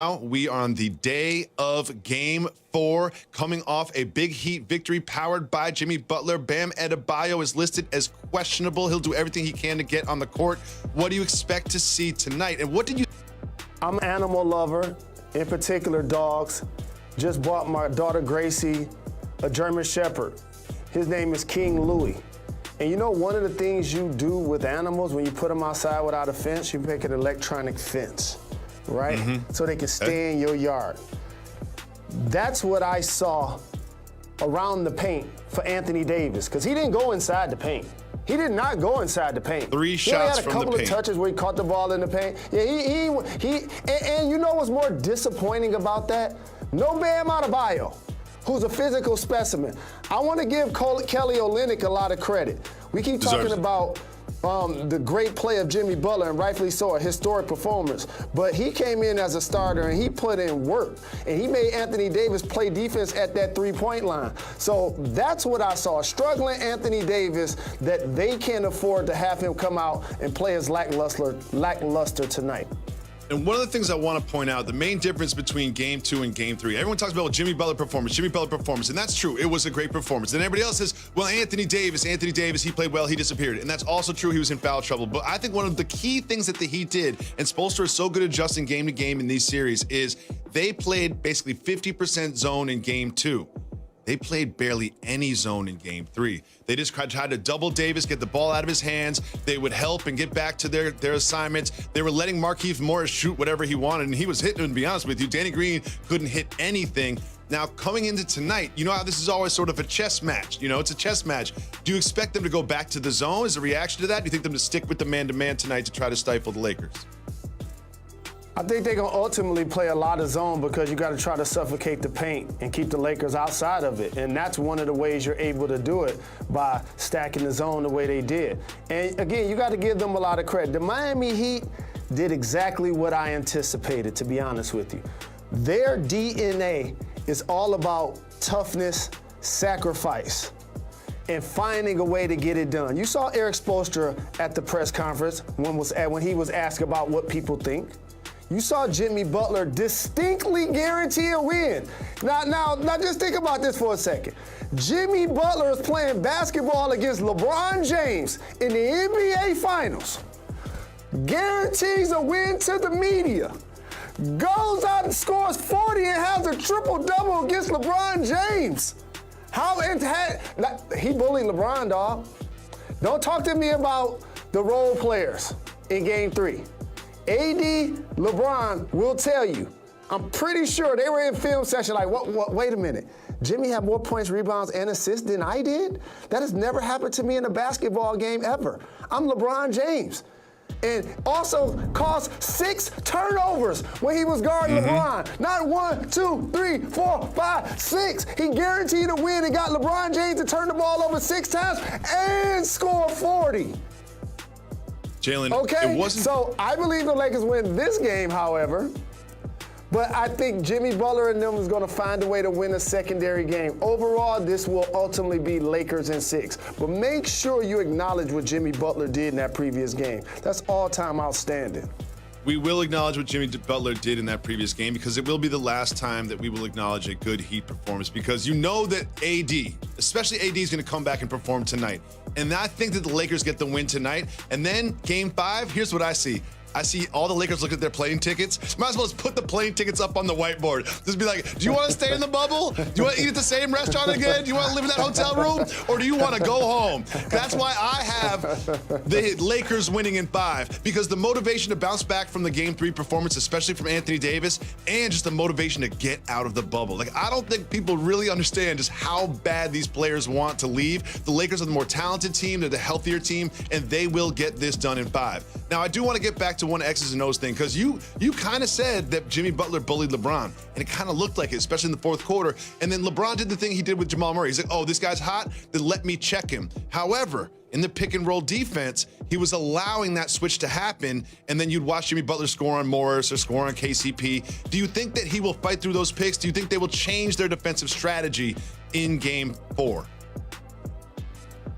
Now we are on the day of Game 4, coming off a big Heat victory powered by Jimmy Butler. Bam Adebayo is listed as questionable. He'll do everything he can to get on the court. What do you expect to see tonight? And what did you... I'm an animal lover, in particular dogs. Just bought my daughter Gracie a German Shepherd. His name is King Louis. And you know, one of the things you do with animals when you put them outside without a fence, you make an electronic fence, right? So they can stay in your yard. That's what I saw around the paint for Anthony Davis, because he didn't go inside the paint. He did not go inside the paint. Three shots from the paint. He had a couple of touches where he caught the ball in the paint. Yeah, and you know what's more disappointing about that? No Bam Adebayo, who's a physical specimen. I want to give Kelly Olynyk a lot of credit. We keep talking about the great play of Jimmy Butler, and rightfully so, a historic performance. But he came in as a starter, and he put in work. And he made Anthony Davis play defense at that three-point line. So that's what I saw. Struggling Anthony Davis, that they can't afford to have him come out and play as lackluster tonight. And one of the things I want to point out, the main difference between Game 2 and Game 3, everyone talks about Jimmy Butler performance, and that's true. It was a great performance. And everybody else says, well, Anthony Davis, he played well, he disappeared. And that's also true, he was in foul trouble. But I think one of the key things that the Heat did, and Spoelstra is so good at adjusting game to game in these series, is they played basically 50% zone in Game 2. They played barely any zone in Game 3. They just tried to double Davis, get the ball out of his hands. They would help and get back to their assignments. They were letting Markieff Morris shoot whatever he wanted, and he was hitting them, to be honest with you. Danny Green couldn't hit anything. Now, coming into tonight, you know how this is always sort of a chess match. You know, it's a chess match. Do you expect them to go back to the zone as a reaction to that? Do you think them to stick with the man-to-man tonight to try to stifle the Lakers? I think they're going to ultimately play a lot of zone because you got to try to suffocate the paint and keep the Lakers outside of it. And that's one of the ways you're able to do it, by stacking the zone the way they did. And again, you got to give them a lot of credit. The Miami Heat did exactly what I anticipated, to be honest with you. Their DNA is all about toughness, sacrifice, and finding a way to get it done. You saw Eric Spoelstra at the press conference when he was asked about what people think. You saw Jimmy Butler distinctly guarantee a win. Now, just think about this for a second. Jimmy Butler is playing basketball against LeBron James in the NBA Finals. Guarantees a win to the media. Goes out and scores 40 and has a triple-double against LeBron James. He bullied LeBron, dog. Don't talk to me about the role players in Game 3. AD, LeBron will tell you. I'm pretty sure they were in film session like, wait a minute. Jimmy had more points, rebounds, and assists than I did? That has never happened to me in a basketball game ever. I'm LeBron James. And also caused 6 turnovers when he was guarding LeBron. Not 1, 2, 3, 4, 5, 6. He guaranteed a win and got LeBron James to turn the ball over 6 times and score 40. Jalen, okay, it wasn't... So I believe the Lakers win this game, however, but I think Jimmy Butler and them is going to find a way to win a secondary game. Overall, this will ultimately be Lakers in 6. But make sure you acknowledge what Jimmy Butler did in that previous game. That's all-time outstanding. We will acknowledge what Jimmy Butler did in that previous game, because it will be the last time that we will acknowledge a good Heat performance, because you know that AD, especially AD, is going to come back and perform tonight. And I think that the Lakers get the win tonight. And then Game 5, here's what I see. I see all the Lakers look at their plane tickets. Might as well just put the plane tickets up on the whiteboard. Just be like, do you want to stay in the bubble? Do you want to eat at the same restaurant again? Do you want to live in that hotel room? Or do you want to go home? That's why I have the Lakers winning in 5, because the motivation to bounce back from the Game 3 performance, especially from Anthony Davis, and just the motivation to get out of the bubble. Like, I don't think people really understand just how bad these players want to leave. The Lakers are the more talented team, they're the healthier team, and they will get this done in 5. Now, I do want to get back to one X's and O's thing, because you kind of said that Jimmy Butler bullied LeBron, and it kind of looked like it, especially in the 4th quarter. And then LeBron did the thing he did with Jamal Murray. He's like, oh, this guy's hot, then let me check him. However, in the pick and roll defense, he was allowing that switch to happen, and then you'd watch Jimmy Butler score on Morris or score on KCP. Do you think that he will fight through those picks? Do you think they will change their defensive strategy in Game 4?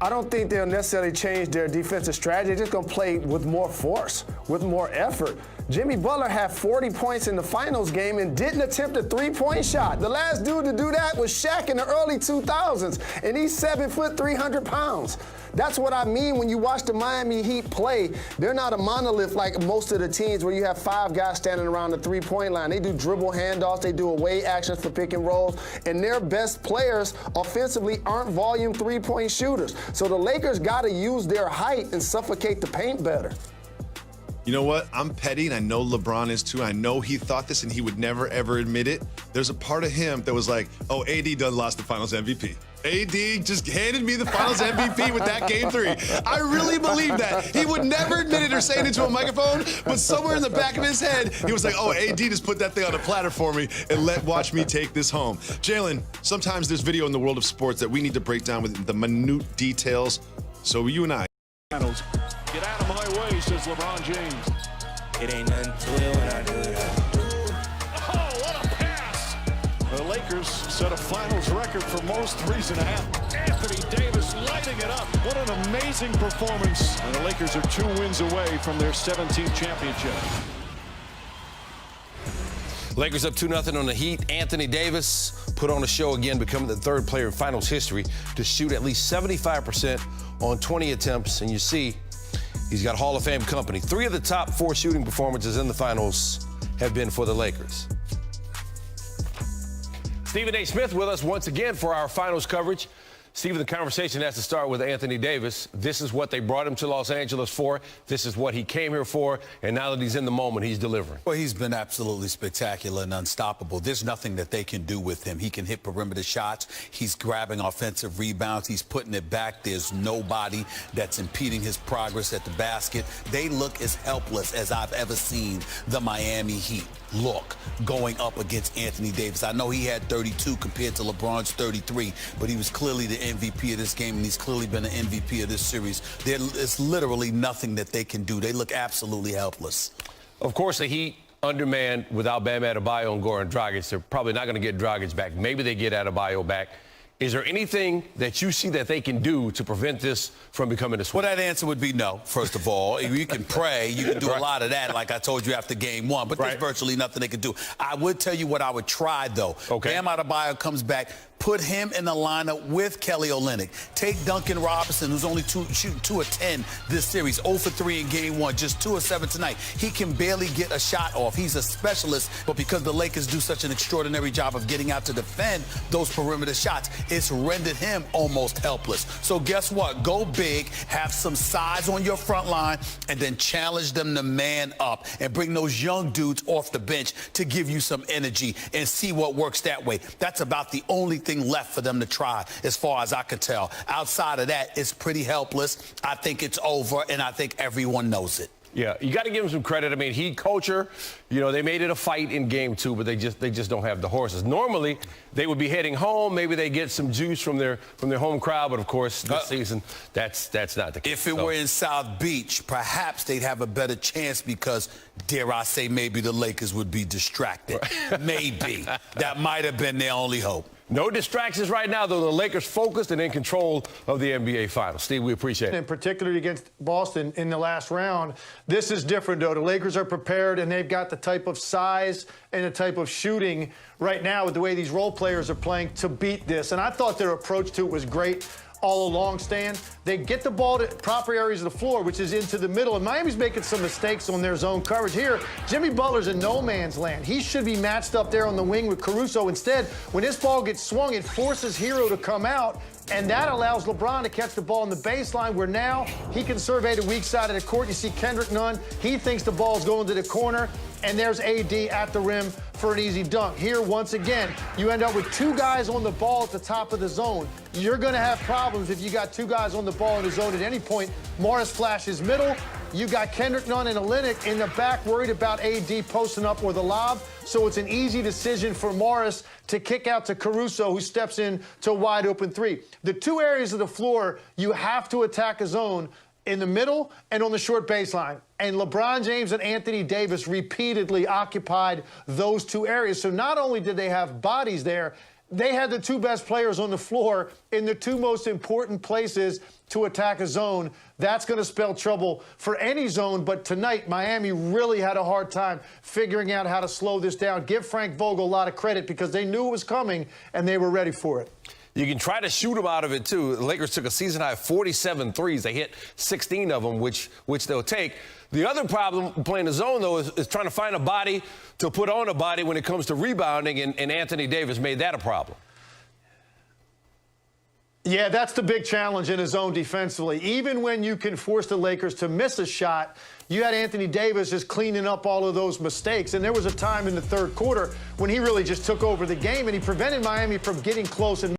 I don't think they'll necessarily change their defensive strategy. They're just going to play with more force, with more effort. Jimmy Butler had 40 points in the finals game and didn't attempt a three-point shot. The last dude to do that was Shaq in the early 2000s, and he's 7 foot, 300 pounds. That's what I mean when you watch the Miami Heat play. They're not a monolith like most of the teams where you have 5 guys standing around the three-point line. They do dribble handoffs, they do away actions for pick and rolls, and their best players offensively aren't volume three-point shooters. So the Lakers got to use their height and suffocate the paint better. You know what? I'm petty, and I know LeBron is too. I know he thought this, and he would never, ever admit it. There's a part of him that was like, oh, AD done lost the Finals MVP. AD just handed me the Finals MVP with that Game 3. I really believe that. He would never admit it or say it into a microphone, but somewhere in the back of his head, he was like, oh, AD just put that thing on a platter for me and watch me take this home. Jalen, sometimes there's video in the world of sports that we need to break down with the minute details. So you and I. Finals. Get out of my way, says LeBron James. It ain't nothing to it when I do it. Oh, what a pass! The Lakers set a finals record for most threes and a half. Anthony Davis lighting it up. What an amazing performance. And the Lakers are 2 wins away from their 17th championship. Lakers up 2-0 on the Heat. Anthony Davis put on a show again, becoming the 3rd player in finals history to shoot at least 75% on 20 attempts. And you see, he's got Hall of Fame company. 3 of the top 4 shooting performances in the finals have been for the Lakers. Stephen A. Smith with us once again for our finals coverage. Stephen, the conversation has to start with Anthony Davis. This is what they brought him to Los Angeles for. This is what he came here for. And now that he's in the moment, he's delivering. Well, he's been absolutely spectacular and unstoppable. There's nothing that they can do with him. He can hit perimeter shots. He's grabbing offensive rebounds. He's putting it back. There's nobody that's impeding his progress at the basket. They look as helpless as I've ever seen the Miami Heat look going up against Anthony Davis. I know he had 32 compared to LeBron's 33, but he was clearly the MVP of this game, and he's clearly been an MVP of this series. There is literally nothing that they can do. They look absolutely helpless. Of course, the Heat undermanned without Bam Adebayo and Goran Dragic. They're probably not going to get Dragic back. Maybe they get Adebayo back. Is there anything that you see that they can do to prevent this from becoming a sweep? Well, that answer would be no, first of all. You can pray. You can do a lot of that, like I told you after game 1. But there's virtually nothing they can do. I would tell you what I would try, though. Okay. Bam Adebayo comes back. Put him in the lineup with Kelly Olynyk. Take Duncan Robinson, who's only shooting 2 of 10 this series, 0 for 3 in game 1, just 2 of 7 tonight. He can barely get a shot off. He's a specialist, but because the Lakers do such an extraordinary job of getting out to defend those perimeter shots, it's rendered him almost helpless. So guess what? Go big, have some size on your front line, and then challenge them to man up and bring those young dudes off the bench to give you some energy and see what works that way. That's about the only thing left for them to try, as far as I could tell. Outside of that, it's pretty helpless. I think it's over, and I think everyone knows it. Yeah, you got to give him some credit. I mean, Heat culture, you know, they made it a fight in game 2, but they just don't have the horses. Normally, they would be heading home. Maybe they get some juice from their home crowd, but of course, this season, that's not the case. If it were in South Beach, perhaps they'd have a better chance because, dare I say, maybe the Lakers would be distracted. Maybe. That might have been their only hope. No distractions right now, though. The Lakers focused and in control of the NBA Finals. Steve, we appreciate it. In particular against Boston in the last round. This is different, though. The Lakers are prepared, and they've got the type of size and the type of shooting right now with the way these role players are playing to beat this. And I thought their approach to it was great all along, Stan. They get the ball to proper areas of the floor, which is into the middle, and Miami's making some mistakes on their zone coverage. Here, Jimmy Butler's in no man's land. He should be matched up there on the wing with Caruso. Instead, when this ball gets swung, it forces Hero to come out, and that allows LeBron to catch the ball on the baseline, where now he can survey the weak side of the court. You see Kendrick Nunn. He thinks the ball's going to the corner, and there's AD at the rim for an easy dunk. Here, once again, you end up with 2 guys on the ball at the top of the zone. You're going to have problems if you got 2 guys on the ball in the zone at any point. Morris flashes middle. You got Kendrick Nunn and Olynyk in the back worried about AD posting up or the lob. So it's an easy decision for Morris to kick out to Caruso, who steps in to a wide open 3. The 2 areas of the floor you have to attack a zone: in the middle and on the short baseline. And LeBron James and Anthony Davis repeatedly occupied those 2 areas. So not only did they have bodies there, they had the two best players on the floor in the two most important places to attack a zone. That's going to spell trouble for any zone. But tonight, Miami really had a hard time figuring out how to slow this down. Give Frank Vogel a lot of credit because they knew it was coming and they were ready for it. You can try to shoot them out of it, too. The Lakers took a season-high 47 threes. They hit 16 of them, which they'll take. The other problem playing the zone, though, is trying to find a body to put on a body when it comes to rebounding, and Anthony Davis made that a problem. Yeah, that's the big challenge in a zone defensively. Even when you can force the Lakers to miss a shot, you had Anthony Davis just cleaning up all of those mistakes. And there was a time in the third quarter when he really just took over the game, and he prevented Miami from getting close and